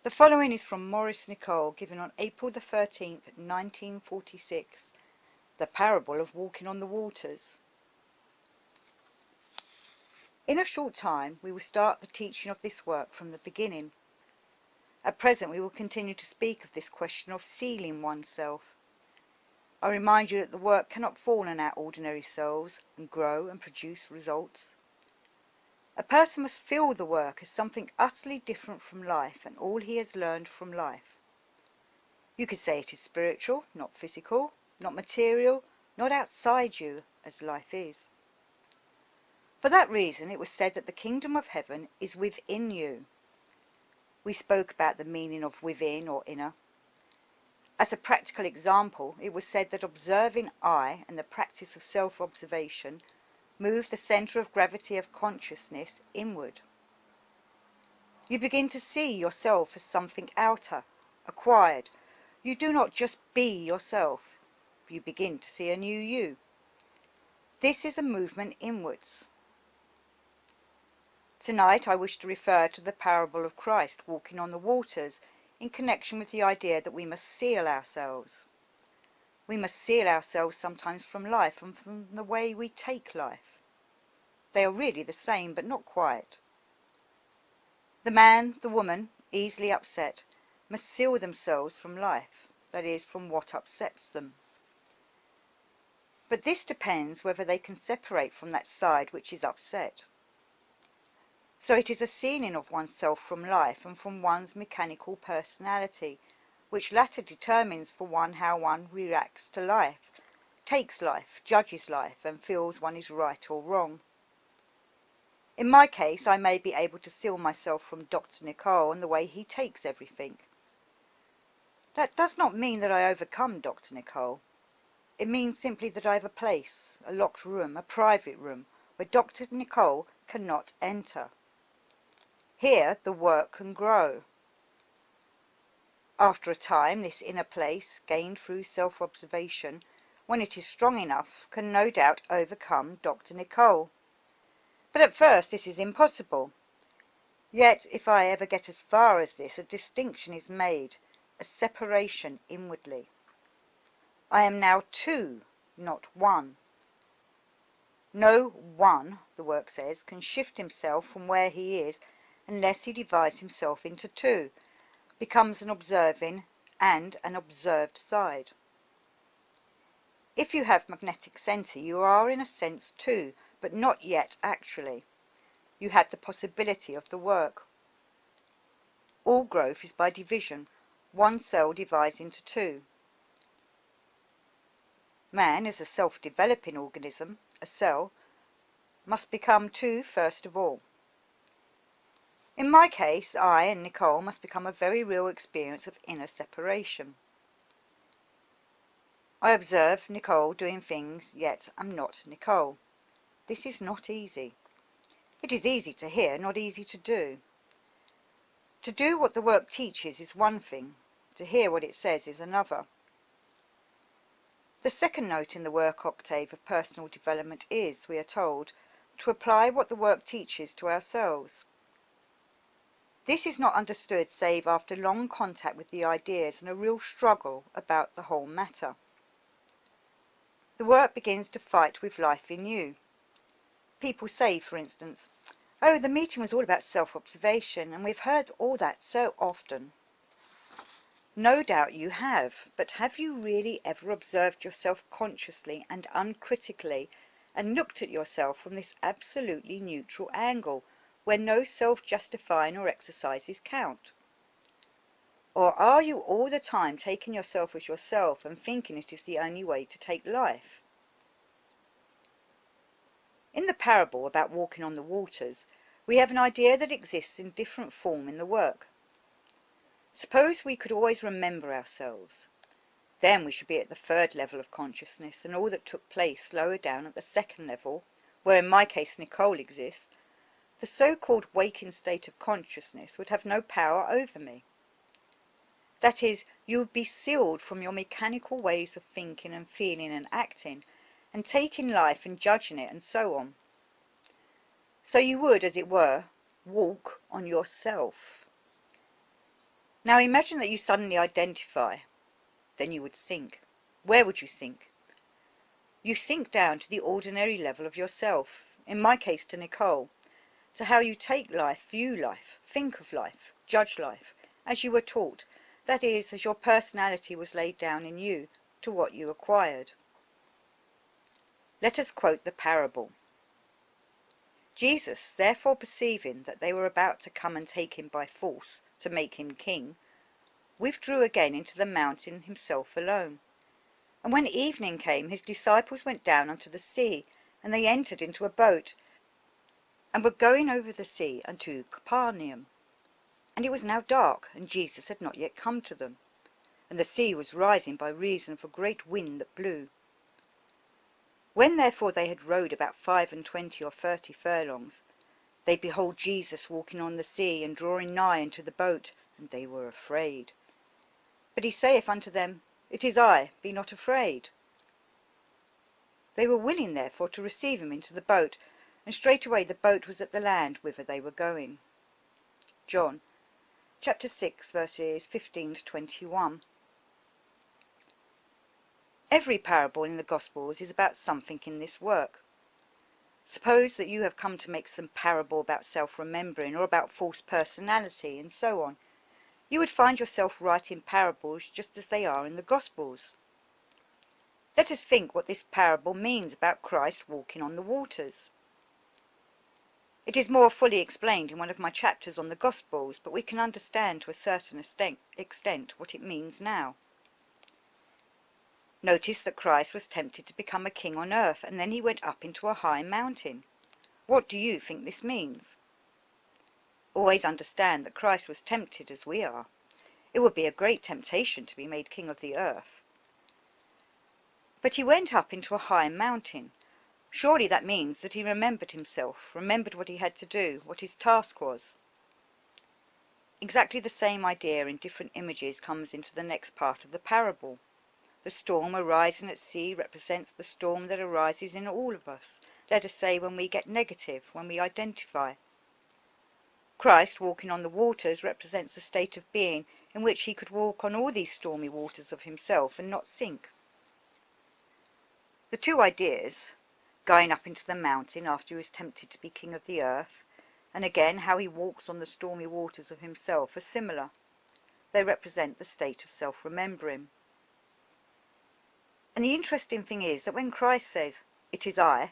The following is from Maurice Nicoll, given on April the 13th, 1946, The Parable of Walking on the Waters. In a short time we will start the teaching of this work from the beginning. At present we will continue to speak of this question of sealing oneself. I remind you that the work cannot fall on our ordinary selves and grow and produce results. A person must feel the work as something utterly different from life and all he has learned from life. You could say it is spiritual, not physical, not material, not outside you, as life is. For that reason it was said that the kingdom of heaven is within you. We spoke about the meaning of within or inner. As a practical example, it was said that observing eye and the practice of self-observation move the centre of gravity of consciousness inward. You begin to see yourself as something outer, acquired. You do not just be yourself. You begin to see a new you. This is a movement inwards. Tonight I wish to refer to the parable of Christ walking on the waters in connection with the idea that we must seal ourselves. We must seal ourselves sometimes from life and from the way we take life. They are really the same, but not quite. The man, the woman, easily upset, must seal themselves from life, that is, from what upsets them. But this depends whether they can separate from that side which is upset. So it is a sealing of oneself from life and from one's mechanical personality, which latter determines for one how one reacts to life, takes life, judges life, and feels one is right or wrong. In my case, I may be able to seal myself from Dr. Nicoll and the way he takes everything. That does not mean that I overcome Dr. Nicoll. It means simply that I have a place, a locked room, a private room, where Dr. Nicoll cannot enter. Here the work can grow. After a time, this inner place, gained through self-observation, when it is strong enough, can no doubt overcome Dr. Nicoll. But at first this is impossible. Yet if I ever get as far as this, a distinction is made, a separation inwardly. I am now two, not one. No one, the work says, can shift himself from where he is unless he divides himself into two, becomes an observing and an observed side. If you have magnetic centre, you are in a sense two, but not yet actually. You have the possibility of the work. All growth is by division. One cell divides into two. Man is a self-developing organism, a cell, must become two first of all. In my case, I and Nicoll must become a very real experience of inner separation. I observe Nicoll doing things, yet am not Nicoll. This is not easy. It is easy to hear, not easy to do. To do what the work teaches is one thing, to hear what it says is another. The second note in the work octave of personal development is, we are told, to apply what the work teaches to ourselves. This is not understood save after long contact with the ideas and a real struggle about the whole matter. The work begins to fight with life in you. People say, for instance, "Oh, the meeting was all about self-observation, and we've heard all that so often." No doubt you have, but have you really ever observed yourself consciously and uncritically and looked at yourself from this absolutely neutral angle, where no self-justifying or exercises count? Or are you all the time taking yourself as yourself and thinking it is the only way to take life? In the parable about walking on the waters, we have an idea that exists in different form in the work. Suppose we could always remember ourselves. Then we should be at the third level of consciousness, and all that took place lower down at the second level, where in my case Nicoll exists, the so-called waking state of consciousness would have no power over me. That is, you would be sealed from your mechanical ways of thinking and feeling and acting, and taking life and judging it and so on. So you would, as it were, walk on yourself. Now imagine that you suddenly identify, then you would sink. Where would you sink? You sink down to the ordinary level of yourself, in my case to Nicoll, to how you take life, view life, think of life, judge life, as you were taught, that is, as your personality was laid down in you, to what you acquired. Let us quote the parable. Jesus, therefore perceiving that they were about to come and take him by force, to make him king, withdrew again into the mountain himself alone. And when evening came, his disciples went down unto the sea, and they entered into a boat, and were going over the sea unto Capernaum. And it was now dark, and Jesus had not yet come to them, and the sea was rising by reason of a great wind that blew. When therefore they had rowed about 25 or 30 furlongs, they behold Jesus walking on the sea, and drawing nigh unto the boat, and they were afraid. But he saith unto them, It is I, be not afraid. They were willing therefore to receive him into the boat, and straightway the boat was at the land whither they were going. John chapter 6 verses 15 to 21. Every parable in the Gospels is about something in this work. Suppose that you have come to make some parable about self-remembering, or about false personality, and so on. You would find yourself writing parables just as they are in the Gospels. Let us think what this parable means about Christ walking on the waters. It is more fully explained in one of my chapters on the Gospels, but we can understand to a certain extent what it means now. Notice that Christ was tempted to become a king on earth, and then he went up into a high mountain. What do you think this means? Always understand that Christ was tempted as we are. It would be a great temptation to be made king of the earth. But he went up into a high mountain. Surely that means that he remembered himself, remembered what he had to do, what his task was. Exactly the same idea in different images comes into the next part of the parable. The storm arising at sea represents the storm that arises in all of us, let us say when we get negative, when we identify. Christ walking on the waters represents a state of being in which he could walk on all these stormy waters of himself and not sink. The two ideas, going up into the mountain after he was tempted to be king of the earth, and again how he walks on the stormy waters of himself, are similar. They represent the state of self-remembering. And the interesting thing is that when Christ says, "It is I,"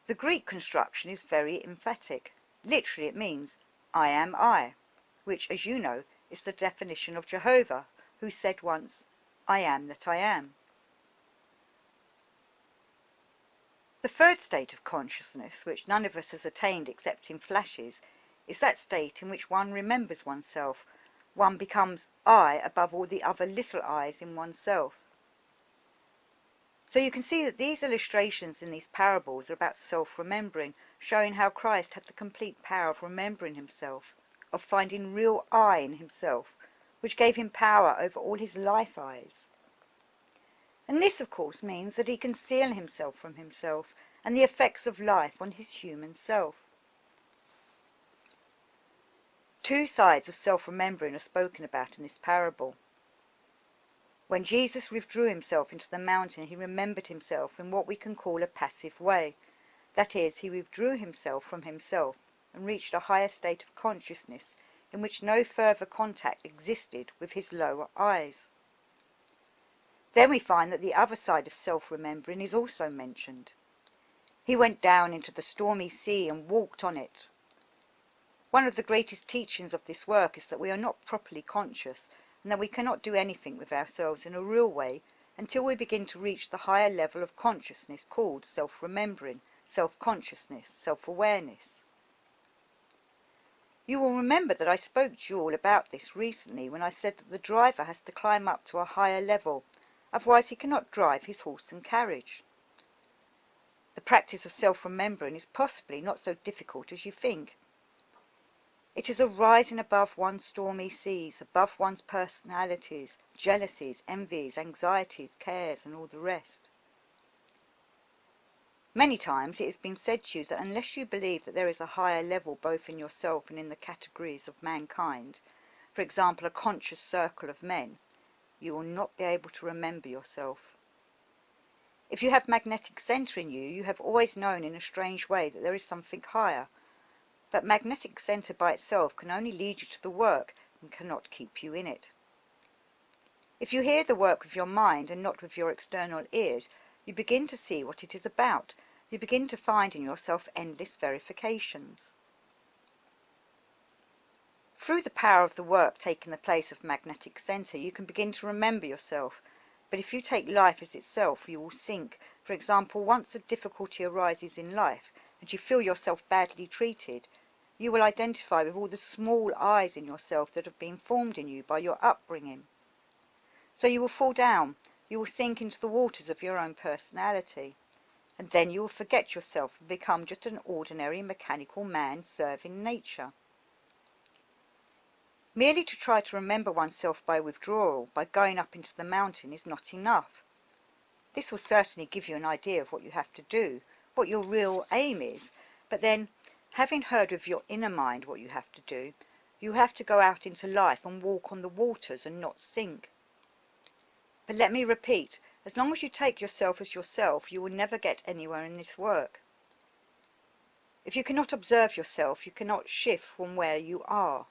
the Greek construction is very emphatic. Literally it means, "I am I," which, as you know, is the definition of Jehovah, who said once, "I am that I am." The third state of consciousness, which none of us has attained except in flashes, is that state in which one remembers oneself. One becomes I above all the other little I's in oneself. So you can see that these illustrations in these parables are about self-remembering, showing how Christ had the complete power of remembering himself, of finding real I in himself, which gave him power over all his life I's. And this, of course, means that he can conceal himself from himself and the effects of life on his human self. Two sides of self-remembering are spoken about in this parable. When Jesus withdrew himself into the mountain, he remembered himself in what we can call a passive way. That is, he withdrew himself from himself and reached a higher state of consciousness in which no further contact existed with his lower I's. Then we find that the other side of self-remembering is also mentioned. He went down into the stormy sea and walked on it. One of the greatest teachings of this work is that we are not properly conscious, and that we cannot do anything with ourselves in a real way until we begin to reach the higher level of consciousness called self-remembering, self-consciousness, self-awareness. You will remember that I spoke to you all about this recently when I said that the driver has to climb up to a higher level, otherwise he cannot drive his horse and carriage. The practice of self-remembering is possibly not so difficult as you think. It is a rising above one's stormy seas, above one's personalities, jealousies, envies, anxieties, cares, and all the rest. Many times it has been said to you that unless you believe that there is a higher level both in yourself and in the categories of mankind, for example, a conscious circle of men, you will not be able to remember yourself. If you have magnetic center in you, you have always known in a strange way that there is something higher. But magnetic center by itself can only lead you to the work and cannot keep you in it. If you hear the work with your mind and not with your external ears, you begin to see what it is about. You begin to find in yourself endless verifications. Through the power of the work taking the place of magnetic center, you can begin to remember yourself. But if you take life as itself, you will sink. For example, once a difficulty arises in life and you feel yourself badly treated, you will identify with all the small I's in yourself that have been formed in you by your upbringing. So you will fall down, you will sink into the waters of your own personality, and then you will forget yourself and become just an ordinary mechanical man serving nature. Merely to try to remember oneself by withdrawal, by going up into the mountain, is not enough. This will certainly give you an idea of what you have to do, what your real aim is, but then, having heard with your inner mind what you have to do, you have to go out into life and walk on the waters and not sink. But let me repeat, as long as you take yourself as yourself, you will never get anywhere in this work. If you cannot observe yourself, you cannot shift from where you are.